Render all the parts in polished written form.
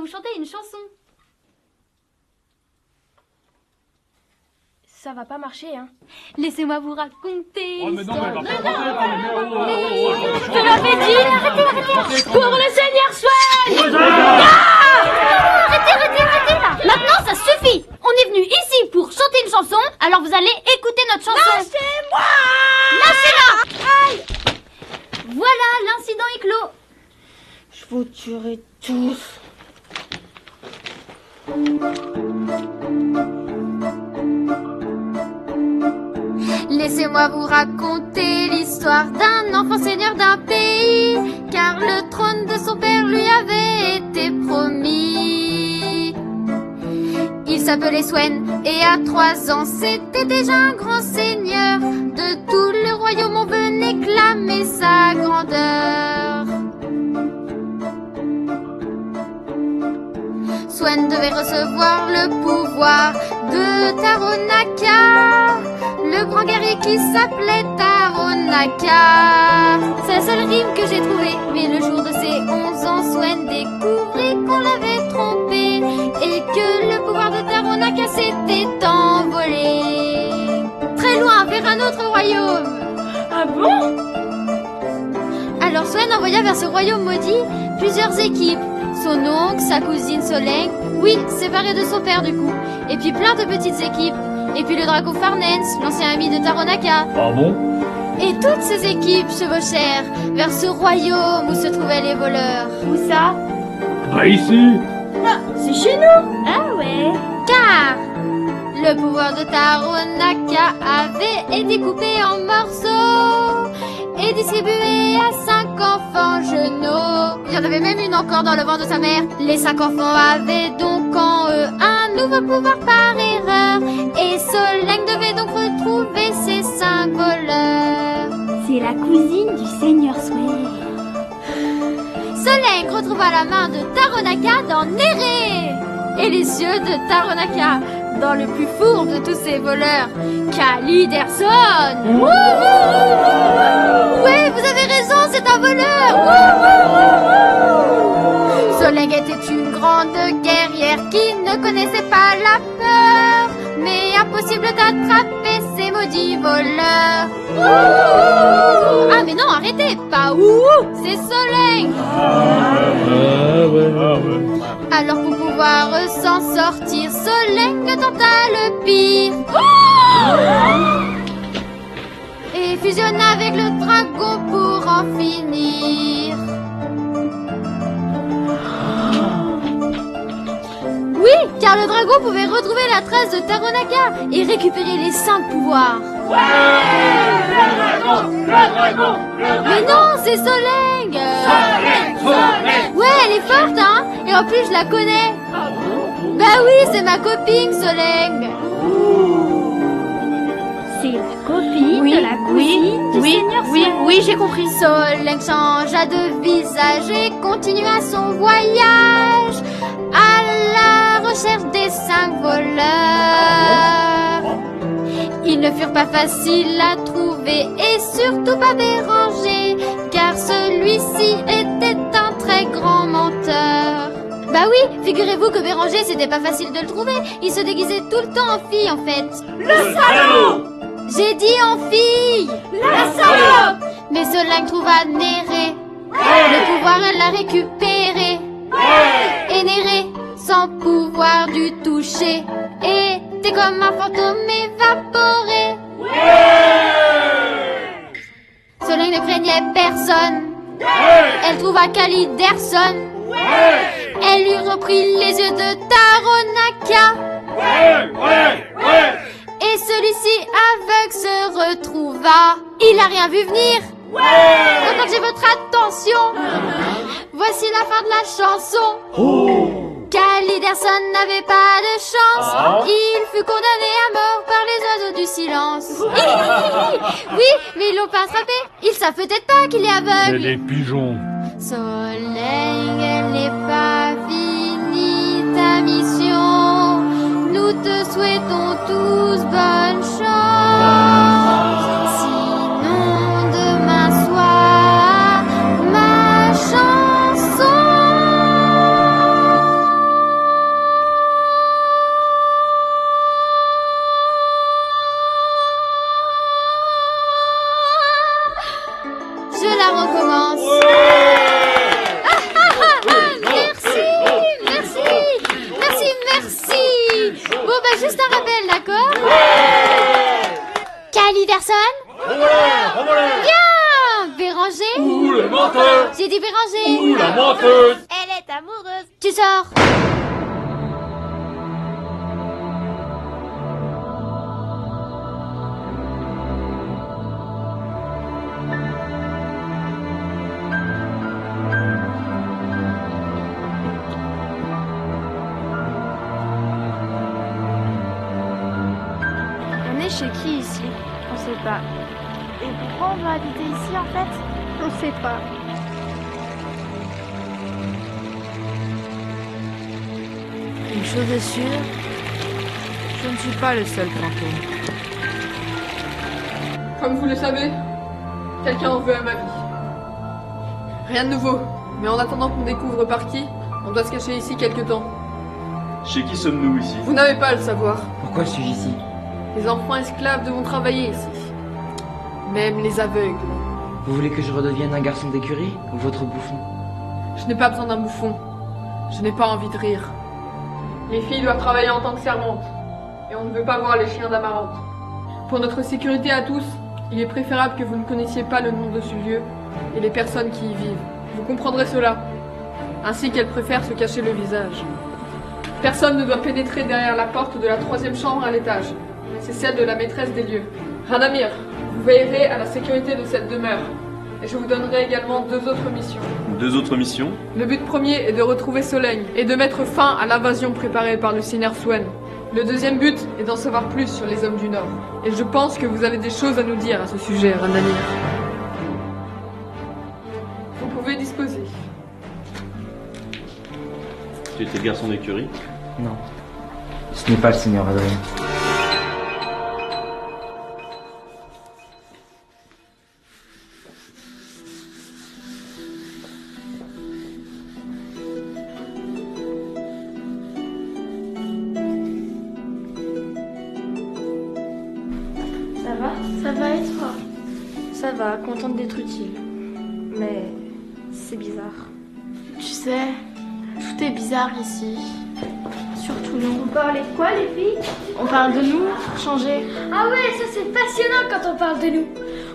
chanter une chanson. Ça va pas marcher, hein. Laissez-moi vous raconter l'histoire. Je l'avais dit. Arrêtez. Pour le Seigneur Swan. Arrêtez là. Maintenant, ça suffit. On est venu ici pour chanter une chanson, alors vous allez écouter notre chanson. Lâchez-moi. Lâchez-la. Aïe. Voilà, l'incident est clos. Je vous tuerai tous. Laissez-moi vous raconter l'histoire d'un enfant seigneur d'un pays, car le trône de son père lui avait été promis. Il s'appelait Swen et à 3 ans c'était déjà un grand seigneur. De tout le royaume on venait clamer sa grandeur. Swen devait recevoir le pouvoir de Taronaka, le grand guerrier qui s'appelait Taronaka. C'est la seule rime que j'ai trouvée. Mais le jour de ses 11 ans, Swen découvrit qu'on l'avait trompé et que le pouvoir de Taronaka s'était envolé très loin vers un autre royaume. Ah bon? Alors Swen envoya vers ce royaume maudit plusieurs équipes. Son oncle, sa cousine Soleng, oui, séparée de son père du coup, et puis plein de petites équipes. Et puis le dragon Farnens, l'ancien ami de Taronaka. Ah bon? Et toutes ces équipes chevauchèrent vers ce royaume où se trouvaient les voleurs. Où ça? Bah ici. Ah, c'est chez nous. Ah ouais. Car le pouvoir de Taronaka avait été coupé en morceaux et distribué à 5 enfants genoux. Il y en avait même une encore dans le ventre de sa mère. Les 5 enfants avaient donc en eux un nouveau pouvoir par erreur. Et Soleng devait donc retrouver ses 5 voleurs. C'est la cousine du Seigneur Swen. Soleng retrouva la main de Taronaka dans Néré et les yeux de Taronaka dans le plus fourbe de tous ces voleurs, Kaliderson. Oui, vous avez raison, c'est un voleur. Soleng était une grande guerrière qui ne connaissait pas la peur, mais impossible d'attraper ces maudits voleurs. Ah mais non, arrêtez, pas c'est Soleng. Alors pour pouvoir s'en sortir, Soleng tenta le pire et fusionna avec le dragon pour en finir. Oui, car le dragon pouvait retrouver la trace de Taronaka et récupérer les 5 pouvoirs. Mais non, c'est Soleng. Ouais, elle est forte, hein. Et en plus, je la connais. Bah oui, c'est ma copine, Soleng. C'est la copine de la cousine du Seigneur Swen. Oui, j'ai compris. Soleng changea de visage et continua son voyage à la recherche des 5 voleurs. Ils ne furent pas faciles à trouver et surtout pas dérangés, car celui-ci était un très grand menteur. Bah oui, figurez-vous que Béranger, c'était pas facile de le trouver. Il se déguisait tout le temps en fille, en fait. Le salaud! J'ai dit en fille! La salope! Mais Soleng trouva Néré. Le pouvoir, elle l'a récupéré. Et Néré, sans pouvoir du toucher, était comme un fantôme évaporé. Soleng ne craignait personne. Elle trouva Kaliderson. Elle lui reprit les yeux de Taronaka. Et celui-ci aveugle se retrouva. Il n'a rien vu venir. Maintenant que j'ai votre attention, voici la fin de la chanson. Kaliderson n'avait pas de chance. Il fut condamné à mort par les oiseaux du silence. Oui, mais ils l'ont pas attrapé. Ils savent peut-être pas qu'il est aveugle. C'est les pigeons. Soleng, elle n'est pas finie ta mission. Nous te souhaitons tous bonne chance. Sinon demain soir, ma chanson. Sidi Béranger. Ouh, la menteuse. Elle est amoureuse. Tu sors. On est chez qui ici? On sait pas. Et pourquoi on va habiter ici en fait? On sait pas. Une chose est sûre, je ne suis pas le seul fantôme. Comme vous le savez, quelqu'un en veut à ma vie. Rien de nouveau, mais en attendant qu'on découvre par qui, on doit se cacher ici quelque temps. Chez qui sommes-nous ici? Vous n'avez pas à le savoir. Pourquoi suis-je ici? Les enfants esclaves devront travailler ici. Même les aveugles. Vous voulez que je redevienne un garçon d'écurie ou votre bouffon? Je n'ai pas besoin d'un bouffon. Je n'ai pas envie de rire. Les filles doivent travailler en tant que servantes. Et on ne veut pas voir les chiens d'Amarante. Pour notre sécurité à tous, il est préférable que vous ne connaissiez pas le nom de ce lieu et les personnes qui y vivent. Vous comprendrez cela. Ainsi qu'elles préfèrent se cacher le visage. Personne ne doit pénétrer derrière la porte de la 3e chambre à l'étage. C'est celle de la maîtresse des lieux. Radamir, vous veillerez à la sécurité de cette demeure. Et je vous donnerai également 2 autres missions. 2 autres missions? Le but premier est de retrouver Solène et de mettre fin à l'invasion préparée par le Seigneur Swen. Le deuxième but est d'en savoir plus sur les hommes du Nord. Et je pense que vous avez des choses à nous dire à ce sujet, Radamir. Vous pouvez disposer. Tu étais garçon d'écurie? Non. Ce n'est pas le Seigneur Adrien. Ça va? Ça va et toi? Ça va, contente d'être utile. Mais c'est bizarre. Tu sais, tout est bizarre ici. Surtout nous. Vous parlez de quoi les filles? On parle de nous, changer. Ah ouais, ça c'est passionnant quand on parle de nous.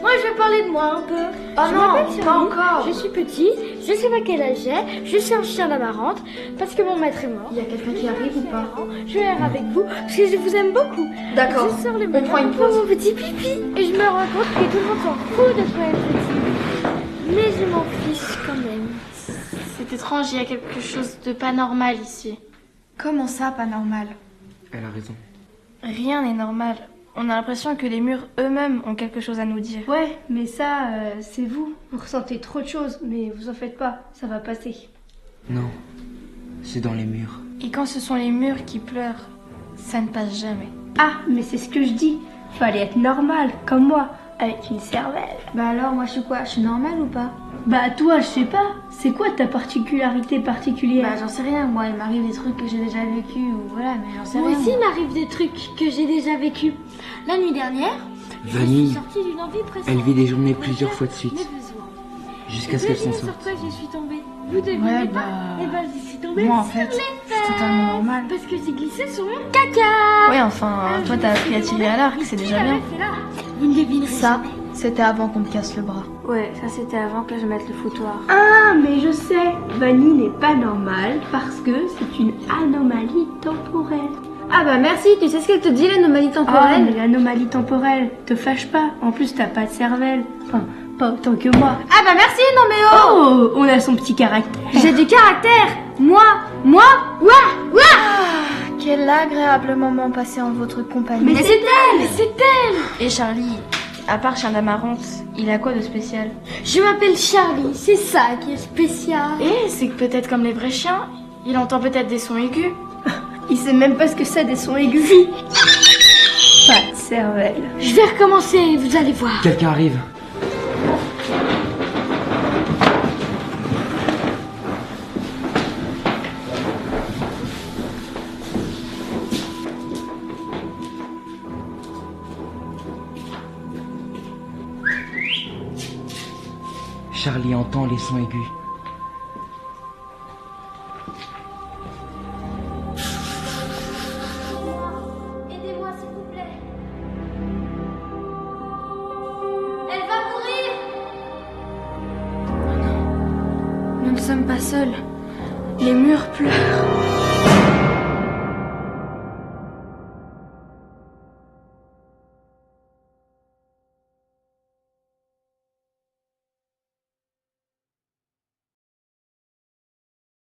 Moi je vais parler de moi un peu. Oh Je non, m'appelle pas Charlie, encore. Je suis petite, je sais pas quel âge j'ai, je suis un chien d'Amarante parce que mon maître est mort. Il y a quelqu'un qui arrive ou pas? Je vais aller avec vous parce que je vous aime beaucoup. D'accord. Je sors le On matin prend une pour pause. mon petit pipi et je me rends compte que tout le monde s'en fout de toi petit. Mais je m'en fiche quand même. C'est étrange, il y a quelque chose de pas normal ici. Comment ça, pas normal? Elle a raison. Rien n'est normal. On a l'impression que les murs eux-mêmes ont quelque chose à nous dire. Ouais, mais ça, c'est vous. Vous ressentez trop de choses, mais vous en faites pas, ça va passer. Non. C'est dans les murs. Et quand ce sont les murs qui pleurent, ça ne passe jamais. Ah, mais c'est ce que je dis. Fallait être normal, comme moi, avec une cervelle. Bah alors, moi je suis quoi? Je suis normale ou pas? Bah toi, je sais pas. C'est quoi ta particularité particulière? Bah j'en sais rien, moi il m'arrive des trucs que j'ai déjà vécu ou voilà, mais j'en sais Moi rien. aussi il m'arrive des trucs que j'ai déjà vécu. La nuit dernière, je suis Vanille, sortie d'une envie pressante. elle vit des journées Moi, plusieurs j'ai fois de suite. mes besoins. Jusqu'à ce qu'elle s'en Devinez sorte. sur quoi je suis tombée. Vous devinez Ouais, pas? bah, Eh ben je suis tombée moi en sur fait, les je suis fesses. totalement normale. Parce que j'ai glissé sur mon caca. Ouais, enfin, toi t'as appris à tirer à l'arc, c'est déjà bien. Vous ne devinerez Ça, c'était avant qu'on me casse le bras. Ouais, ça c'était avant que je mette le foutoir. Ah, mais je sais. Vanille n'est pas normale parce que c'est une anomalie temporelle. Ah bah merci, tu sais ce qu'elle te dit l'anomalie Ah, mais l'anomalie temporelle, te fâche pas. En plus, t'as pas de cervelle. Enfin, pas autant que moi. Ah bah merci, non mais oh, Oh, on a son petit caractère. j'ai du caractère. Moi, ouah. Quel agréable moment passé en votre compagnie. Mais c'est Et Charlie, à part chien d'Amarante, il a quoi de spécial? Je m'appelle Charlie, c'est ça qui est spécial. Eh, c'est que peut-être comme les vrais chiens, il entend peut-être des sons aigus. Il sait même pas ce que c'est des sons aigus. Pas de cervelle. Je vais recommencer, vous allez voir. Quelqu'un arrive. Charlie entend les sons aigus. Aidez-moi s'il vous plaît. Elle va mourir. pas seule. Les murs pleurent.